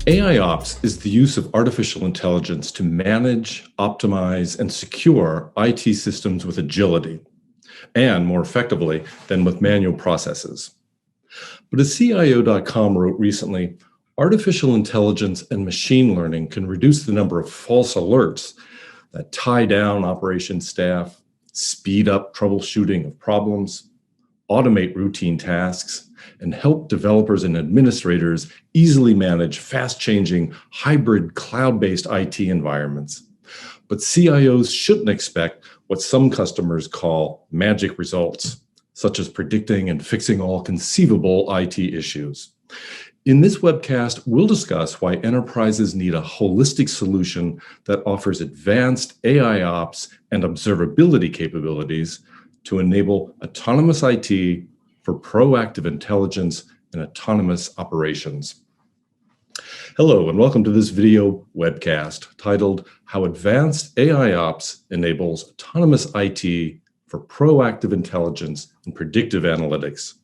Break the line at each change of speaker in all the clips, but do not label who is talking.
AIOps is the use of artificial intelligence to manage, optimize, and secure IT systems with agility, and more effectively than with manual processes. But as CIO.com wrote recently, artificial intelligence and machine learning can reduce the number of false alerts that tie down operations staff, speed up troubleshooting of problems, automate routine tasks, and help developers and administrators easily manage fast-changing hybrid cloud-based IT environments. But CIOs shouldn't expect what some customers call magic results, such as predicting and fixing all conceivable IT issues. In this webcast, we'll discuss why enterprises need a holistic solution that offers advanced AIOps and observability capabilities to enable autonomous IT for proactive intelligence and autonomous operations. Hello, and welcome to this video webcast titled How Advanced AIOps Enables Autonomous IT for Proactive Intelligence and Predictive Analytics.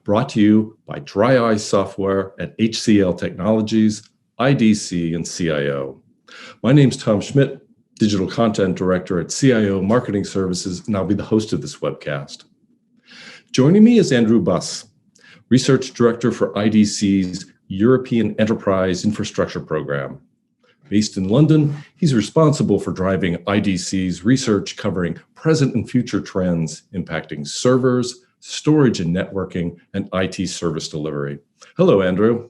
Brought to you by DRYiCE Software at HCL Technologies, IDC, and CIO. My name's Tom Schmidt, Digital Content Director at CIO Marketing Services, and I'll be the host of this webcast. Joining me is Andrew Buss, Research Director for IDC's European Enterprise Infrastructure Program. Based in London, he's responsible for driving IDC's research covering present and future trends impacting servers, storage and networking, and IT service delivery. Hello, Andrew.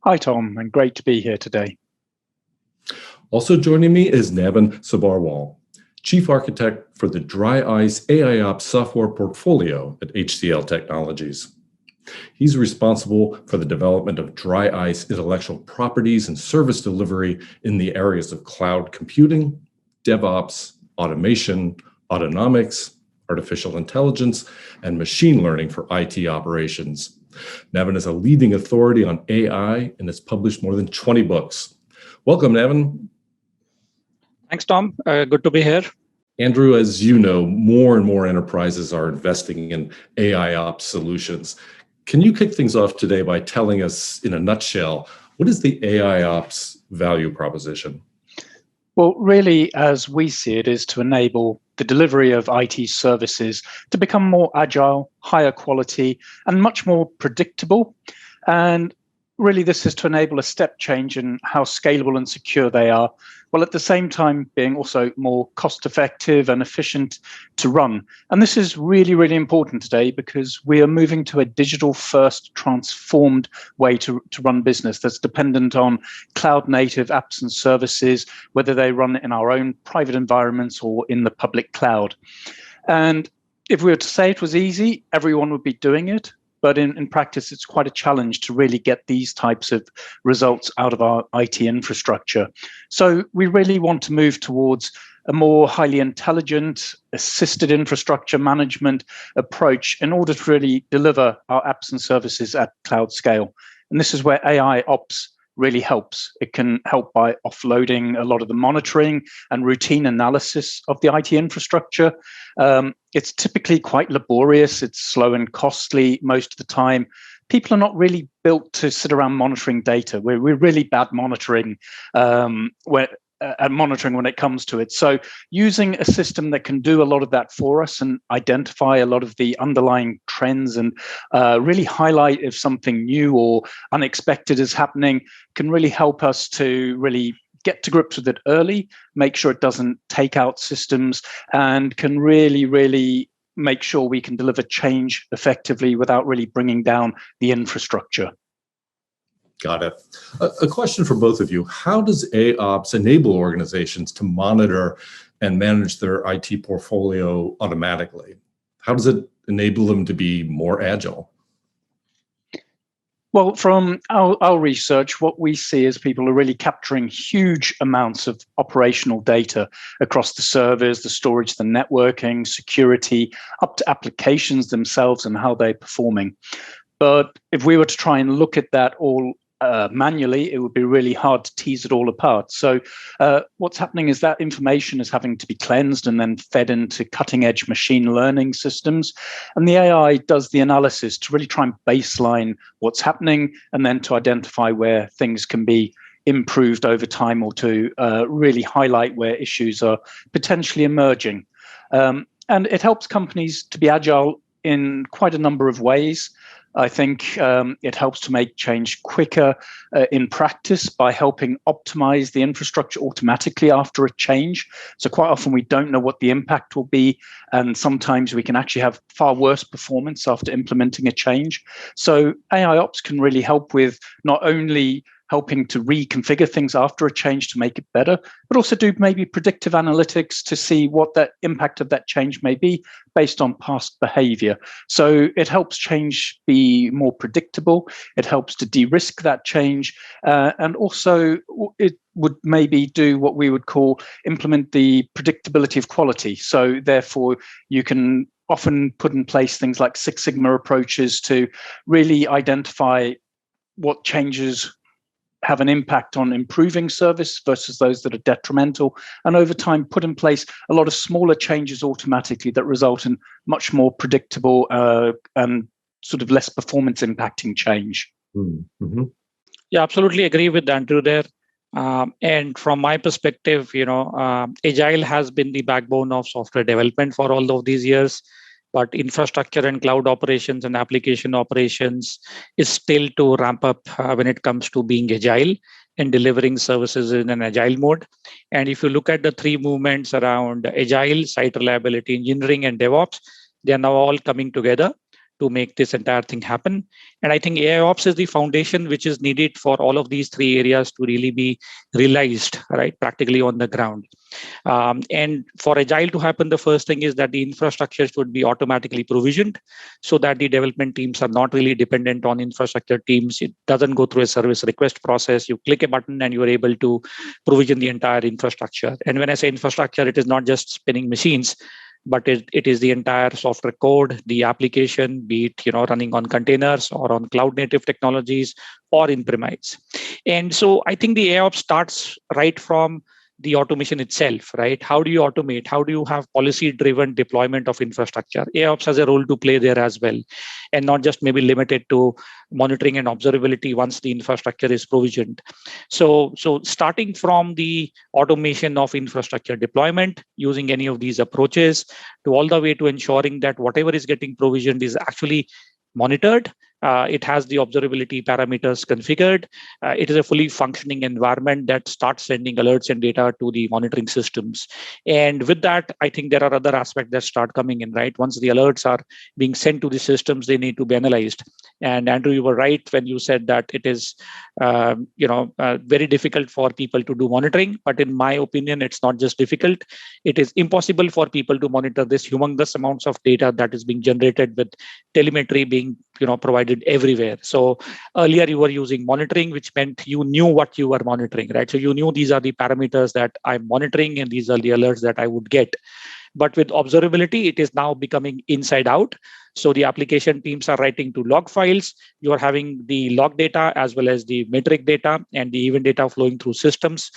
Hi, Tom, and great to be here today.
Also joining me is Navin Sabharwal, Chief Architect for the DRYiCE AIOps software portfolio at HCL Technologies. He's responsible for the development of DRYiCE intellectual properties and service delivery in the areas of cloud computing, DevOps, automation, autonomics, artificial intelligence, and machine learning for IT operations. Navin is a leading authority on AI and has published more than 20 books. Welcome, Navin.
Thanks, Tom. Good to be here.
Andrew, as you know, more and more enterprises are investing in AIOps solutions. Can you kick things off today by telling us, in a nutshell, what is the AIOps value proposition?
Well, really, as we see it, is to enable the delivery of IT services to become more agile, higher quality, and much more predictable. And really, this is to enable a step change in how scalable and secure they are, while at the same time being also more cost-effective and efficient to run. And this is really, really important today because we are moving to a digital-first transformed way to run business that's dependent on cloud-native apps and services, whether they run in our own private environments or in the public cloud. And if we were to say it was easy, everyone would be doing it. But in practice, it's quite a challenge to really get these types of results out of our IT infrastructure. So we really want to move towards a more highly intelligent, assisted infrastructure management approach in order to really deliver our apps and services at cloud scale. And this is where AIOps really helps. It can help by offloading a lot of the monitoring and routine analysis of the IT infrastructure. It's typically quite laborious. It's slow and costly most of the time. People are not really built to sit around monitoring data. We're really bad monitoring when it comes to it. So using a system that can do a lot of that for us and identify a lot of the underlying trends and really highlight if something new or unexpected is happening can really help us to really get to grips with it early, make sure it doesn't take out systems, and can really, really make sure we can deliver change effectively without really bringing down the infrastructure.
Got it. A question for both of you. How does AIOps enable organizations to monitor and manage their IT portfolio automatically? How does it enable them to be more agile?
Well, from our research, what we see is people are really capturing huge amounts of operational data across the servers, the storage, the networking, security, up to applications themselves and how they're performing. But if we were to try and look at that all manually, it would be really hard to tease it all apart. So what's happening is that information is having to be cleansed and then fed into cutting-edge machine learning systems. And the AI does the analysis to really try and baseline what's happening and then to identify where things can be improved over time or to really highlight where issues are potentially emerging. And it helps companies to be agile in quite a number of ways. I think it helps to make change quicker in practice by helping optimize the infrastructure automatically after a change. So quite often we don't know what the impact will be, and sometimes we can actually have far worse performance after implementing a change. So AIOps can really help with not only helping to reconfigure things after a change to make it better, but also do maybe predictive analytics to see what that impact of that change may be based on past behavior. So it helps change be more predictable. It helps to de-risk that change. And also it would maybe do what we would call implement the predictability of quality. So therefore you can often put in place things like Six Sigma approaches to really identify what changes have an impact on improving service versus those that are detrimental, and over time put in place a lot of smaller changes automatically that result in much more predictable and sort of less performance impacting change.
Mm-hmm. Yeah, absolutely agree with Andrew there. And from my perspective, Agile has been the backbone of software development for all of these years. But infrastructure and cloud operations and application operations is still to ramp up when it comes to being agile and delivering services in an agile mode. And if you look at the three movements around agile, site reliability engineering, and DevOps, they are now all coming together to make this entire thing happen. And I think AIOps is the foundation which is needed for all of these three areas to really be realized, right, practically on the ground. And for Agile to happen, the first thing is that the infrastructure should be automatically provisioned so that the development teams are not really dependent on infrastructure teams. It doesn't go through a service request process. You click a button and you're able to provision the entire infrastructure. And when I say infrastructure, it is not just spinning machines, but it is the entire software code, the application, be it running on containers or on cloud native technologies or in premise. And so I think the AIOps starts right from the automation itself, right? How do you automate? How do you have policy-driven deployment of infrastructure? AIOps has a role to play there as well, and not just maybe limited to monitoring and observability once the infrastructure is provisioned. So starting from the automation of infrastructure deployment using any of these approaches to all the way to ensuring that whatever is getting provisioned is actually monitored. It has the observability parameters configured. It is a fully functioning environment that starts sending alerts and data to the monitoring systems. And with that, I think there are other aspects that start coming in, right? Once the alerts are being sent to the systems, they need to be analyzed. And Andrew, you were right when you said that it is, very difficult for people to do monitoring. But in my opinion, it's not just difficult. It is impossible for people to monitor this humongous amounts of data that is being generated with telemetry being provided everywhere. So earlier you were using monitoring, which meant you knew what you were monitoring, right? So you knew these are the parameters that I'm monitoring and these are the alerts that I would get. But with observability, it is now becoming inside out. So the application teams are writing to log files. You are having the log data as well as the metric data and the event data flowing through systems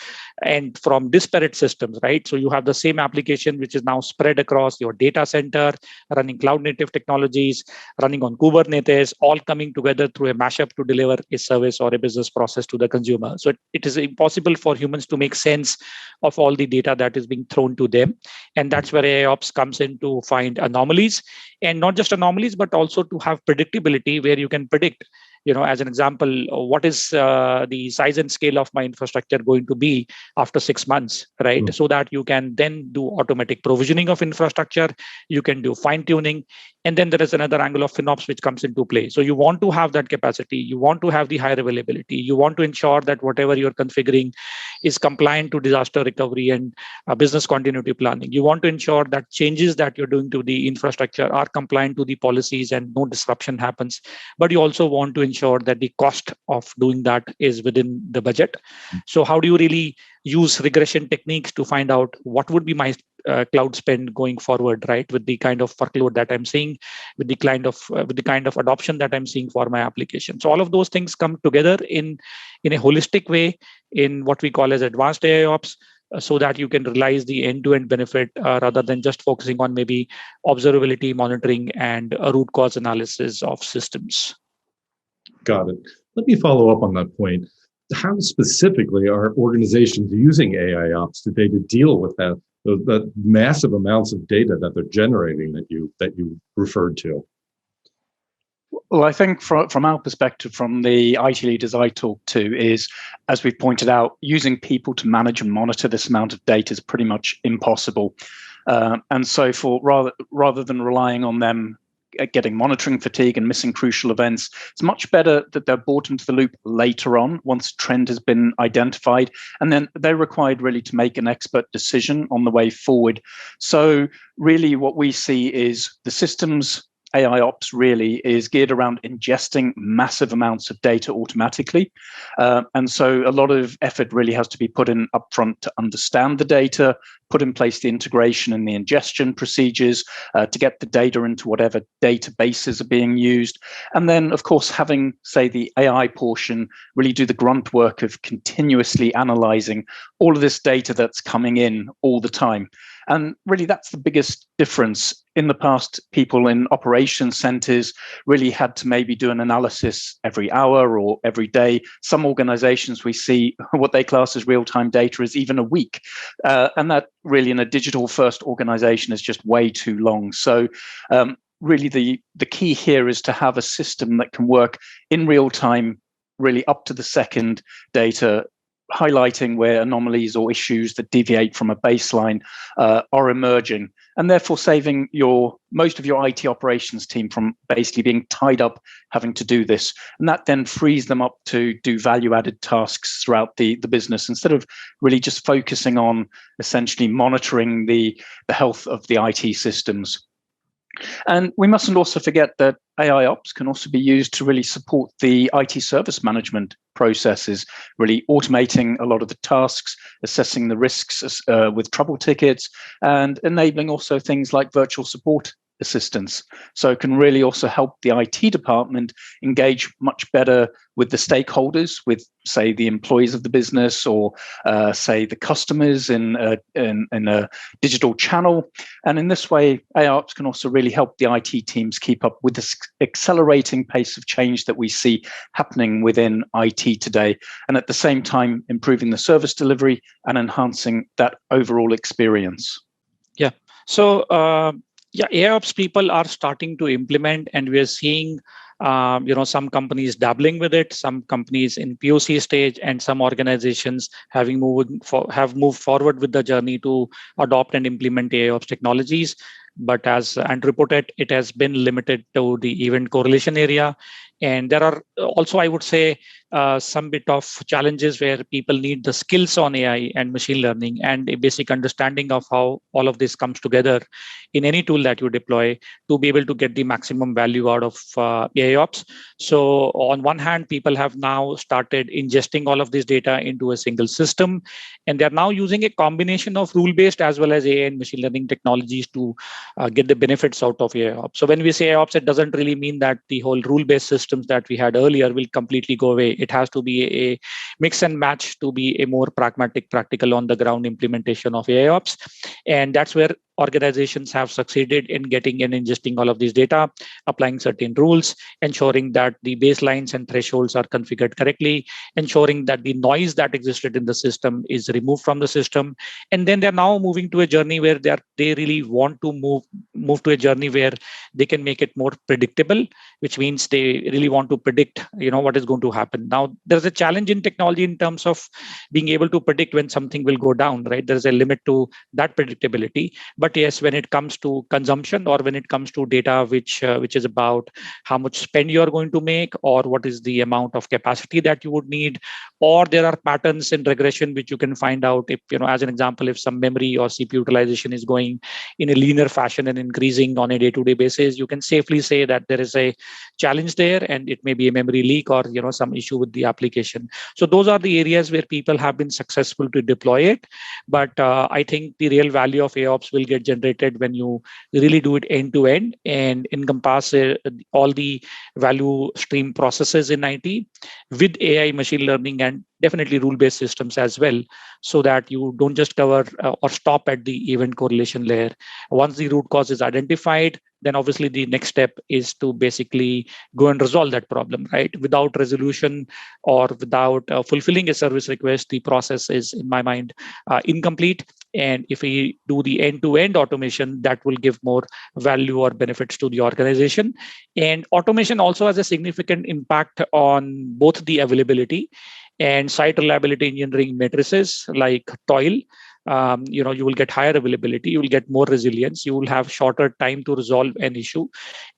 and from disparate systems, right? So you have the same application which is now spread across your data center, running cloud native technologies, running on Kubernetes, all coming together through a mashup to deliver a service or a business process to the consumer. So it is impossible for humans to make sense of all the data that is being thrown to them. And that's where AIOps comes in to find anomalies, and not just anomalies, but also to have predictability where you can predict, as an example, what is the size and scale of my infrastructure going to be after 6 months, right? So that you can then do automatic provisioning of infrastructure, you can do fine tuning. And then there is another angle of FinOps which comes into play. So you want to have that capacity, you want to have the higher availability, you want to ensure that whatever you're configuring is compliant to disaster recovery and business continuity planning. You want to ensure that changes that you're doing to the infrastructure are compliant to the policies and no disruption happens. But you also want to ensure that the cost of doing that is within the budget. So how do you really use regression techniques to find out what would be my cloud spend going forward, right? With the kind of workload that I'm seeing, with the kind of adoption that I'm seeing for my application. So all of those things come together in a holistic way in what we call as advanced AIOps, so that you can realize the end-to-end benefit rather than just focusing on maybe observability, monitoring, and a root cause analysis of systems.
Got it. Let me follow up on that point. How specifically are organizations using AIOps today to deal with the massive amounts of data that they're generating that you referred to?
Well, I think from our perspective, from the IT leaders I talk to, is, as we've pointed out, using people to manage and monitor this amount of data is pretty much impossible. And so rather than relying on them getting monitoring fatigue and missing crucial events, it's much better that they're brought into the loop later on, once a trend has been identified, and then they're required really to make an expert decision on the way forward. So really what we see is the systems AIOps really is geared around ingesting massive amounts of data automatically. And so a lot of effort really has to be put in upfront to understand the data, put in place the integration and the ingestion procedures to get the data into whatever databases are being used. And then, of course, having, say, the AI portion really do the grunt work of continuously analyzing all of this data that's coming in all the time. And really, that's the biggest difference. In the past, people in operations centers really had to maybe do an analysis every hour or every day. Some organizations, we see what they class as real-time data is even a week. And that really, in a digital-first organization, is just way too long. So really, the key here is to have a system that can work in real time, really up to the second data, highlighting where anomalies or issues that deviate from a baseline are emerging, and therefore saving most of your IT operations team from basically being tied up having to do this. And that then frees them up to do value-added tasks throughout the business, instead of really just focusing on essentially monitoring the health of the IT systems. And we mustn't also forget that AIOps can also be used to really support the IT service management processes, really automating a lot of the tasks, assessing the risks with trouble tickets, and enabling also things like virtual support assistance. So it can really also help the IT department engage much better with the stakeholders, with, say, the employees of the business, or say the customers in a digital channel. And in this way, AIOps can also really help the IT teams keep up with this accelerating pace of change that we see happening within IT today, and at the same time improving the service delivery and enhancing that overall experience.
Yeah. So AIOps people are starting to implement, and we are seeing some companies dabbling with it, some companies in POC stage, and some organizations have moved forward with the journey to adopt and implement AIOps technologies. But as Andrew put it, it has been limited to the event correlation area. And there are also, I would say, some bit of challenges where people need the skills on AI and machine learning and a basic understanding of how all of this comes together in any tool that you deploy to be able to get the maximum value out of AIOps. So on one hand, people have now started ingesting all of this data into a single system, and they're now using a combination of rule-based as well as AI and machine learning technologies to get the benefits out of AIOps. So when we say AIOps, it doesn't really mean that the whole rule-based systems that we had earlier will completely go away. It has to be a mix and match to be a more pragmatic, practical on-the-ground implementation of AIOps. And that's where organizations have succeeded in getting and ingesting all of this data, applying certain rules, ensuring that the baselines and thresholds are configured correctly, ensuring that the noise that existed in the system is removed from the system. And then they're now moving to a journey where they really want to move to a journey where they can make it more predictable, which means they really want to predict, what is going to happen. Now, there's a challenge in technology in terms of being able to predict when something will go down, right? There's a limit to that predictability. But But yes, when it comes to consumption or when it comes to data, which is about how much spend you are going to make, or what is the amount of capacity that you would need, or there are patterns in regression which you can find out if, as an example, if some memory or CPU utilization is going in a linear fashion and increasing on a day-to-day basis, you can safely say that there is a challenge there, and it may be a memory leak or some issue with the application. So those are the areas where people have been successful to deploy it. But I think the real value of AIOps will get generated when you really do it end to end and encompass all the value stream processes in IT with AI, machine learning, and definitely rule-based systems as well, so that you don't just cover or stop at the event correlation layer. Once the root cause is identified, then obviously the next step is to basically go and resolve that problem, right? Without resolution or without fulfilling a service request, the process is, in my mind, incomplete. And if we do the end-to-end automation, that will give more value or benefits to the organization. And automation also has a significant impact on both the availability and site reliability engineering matrices like toil. You will get higher availability, you will get more resilience, you will have shorter time to resolve an issue,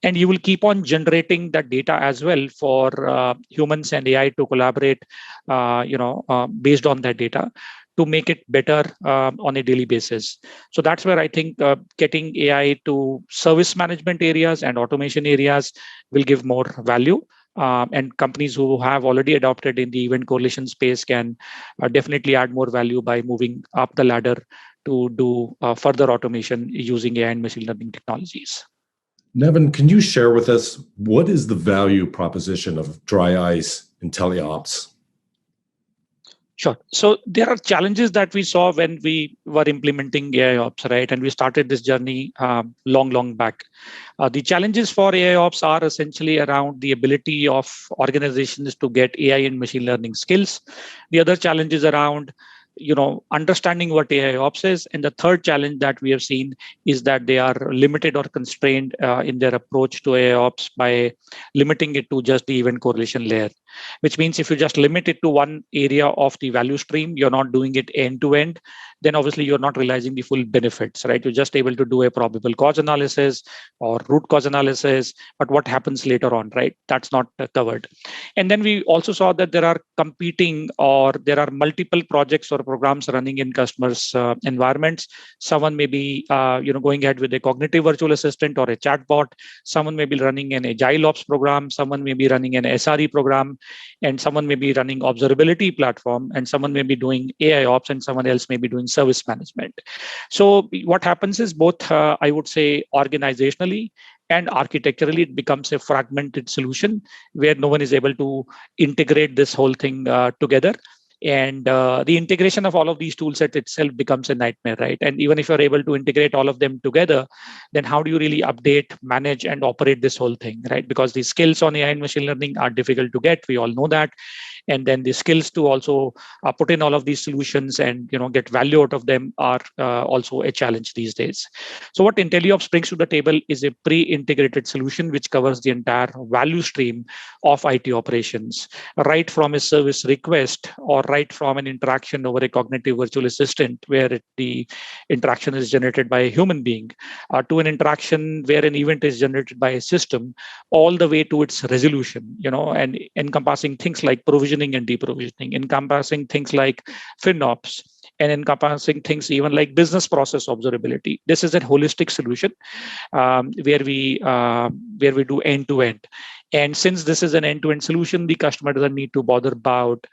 and you will keep on generating that data as well for humans and AI to collaborate, based on that data to make it better on a daily basis. So that's where I think getting AI to service management areas and automation areas will give more value. And companies who have already adopted in the event correlation space can definitely add more value by moving up the ladder to do further automation using AI and machine learning technologies.
Nevin, can you share with us what is the value proposition of DRYiCE IntelliOps?
Sure. So there are challenges that we saw when we were implementing AIOps, right? And we started this journey long back. The challenges for AIOps are essentially around the ability of organizations to get AI and machine learning skills. The other challenge is around understanding what AIOps is. And the third challenge that we have seen is that they are limited or constrained in their approach to AIOps by limiting it to just the event correlation layer, which means if you just limit it to one area of the value stream, you're not doing it end to end, then obviously you're not realizing the full benefits, right? You're just able to do a probable cause analysis or root cause analysis, but what happens later on, right? That's not covered. And then we also saw that there are competing or there are multiple projects or programs running in customers' environments. Someone may be going ahead with a cognitive virtual assistant or a chatbot. Someone may be running an AIOps program. Someone may be running an SRE program, and someone may be running observability platform, and someone may be doing AIOps, and someone else may be doing service management. So what happens is both, I would say, organizationally and architecturally, it becomes a fragmented solution where no one is able to integrate this whole thing together. And the integration of all of these tool sets itself becomes a nightmare, right? And even if you're able to integrate all of them together, then how do you really update, manage, and operate this whole thing, right? Because the skills on AI and machine learning are difficult to get. We all know that. And then the skills to also put in all of these solutions and get value out of them are also a challenge these days. So what IntelliOps brings to the table is a pre-integrated solution which covers the entire value stream of IT operations, right from a service request or right from an interaction over a cognitive virtual assistant where the interaction is generated by a human being, to an interaction where an event is generated by a system, all the way to its resolution, and encompassing things like provisioning and deprovisioning, encompassing things like FinOps, and encompassing things even like business process observability. This is a holistic solution where we do end to end. And since this is an end-to-end solution, the customer doesn't need to bother about,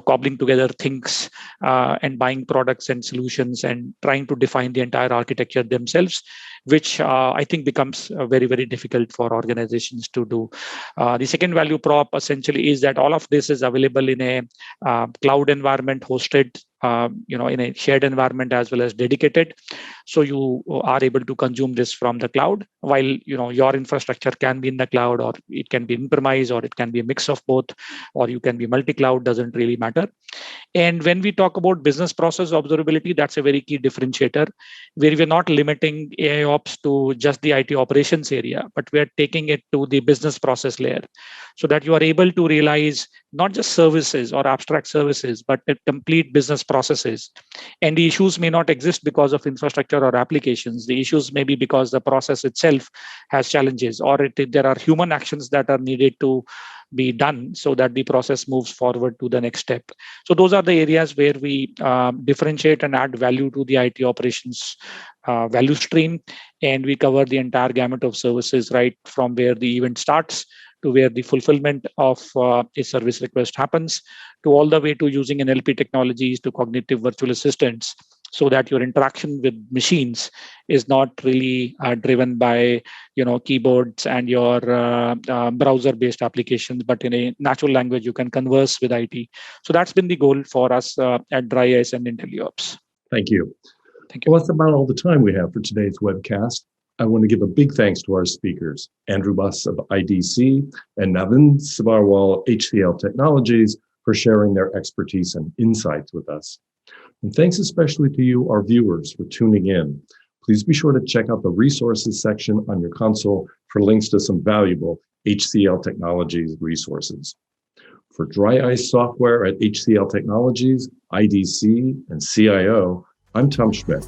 cobbling together things and buying products and solutions and trying to define the entire architecture themselves, which I think becomes very, very difficult for organizations to do. The second value prop essentially is that all of this is available in a cloud environment hosted, in a shared environment as well as dedicated. So you are able to consume this from the cloud, while your infrastructure can be in the cloud, or it can be in-premise, or it can be a mix of both, or you can be multi-cloud, doesn't really matter. And when we talk about business process observability, that's a very key differentiator, where we're not limiting AIOps to just the IT operations area, but we're taking it to the business process layer, so that you are able to realize not just services or abstract services, but a complete business processes. And the issues may not exist because of infrastructure or applications. The issues may be because the process itself has challenges, or there are human actions that are needed to be done so that the process moves forward to the next step. So those are the areas where we differentiate and add value to the IT operations value stream. And we cover the entire gamut of services, right from where the event starts to where the fulfillment of a service request happens, to all the way to using NLP technologies to cognitive virtual assistants, so that your interaction with machines is not really driven by keyboards and your browser-based applications, but in a natural language you can converse with IT. So that's been the goal for us at DRYiCE and IntelliOps.
Thank you.
Thank you.
Well, that's about all the time we have for today's webcast. I want to give a big thanks to our speakers, Andrew Buss of IDC and Navin Sabarwal, HCL Technologies, for sharing their expertise and insights with us. And thanks especially to you, our viewers, for tuning in. Please be sure to check out the resources section on your console for links to some valuable HCL Technologies resources. For DRYiCE software at HCL Technologies, IDC, and CIO, I'm Tom Schmidt.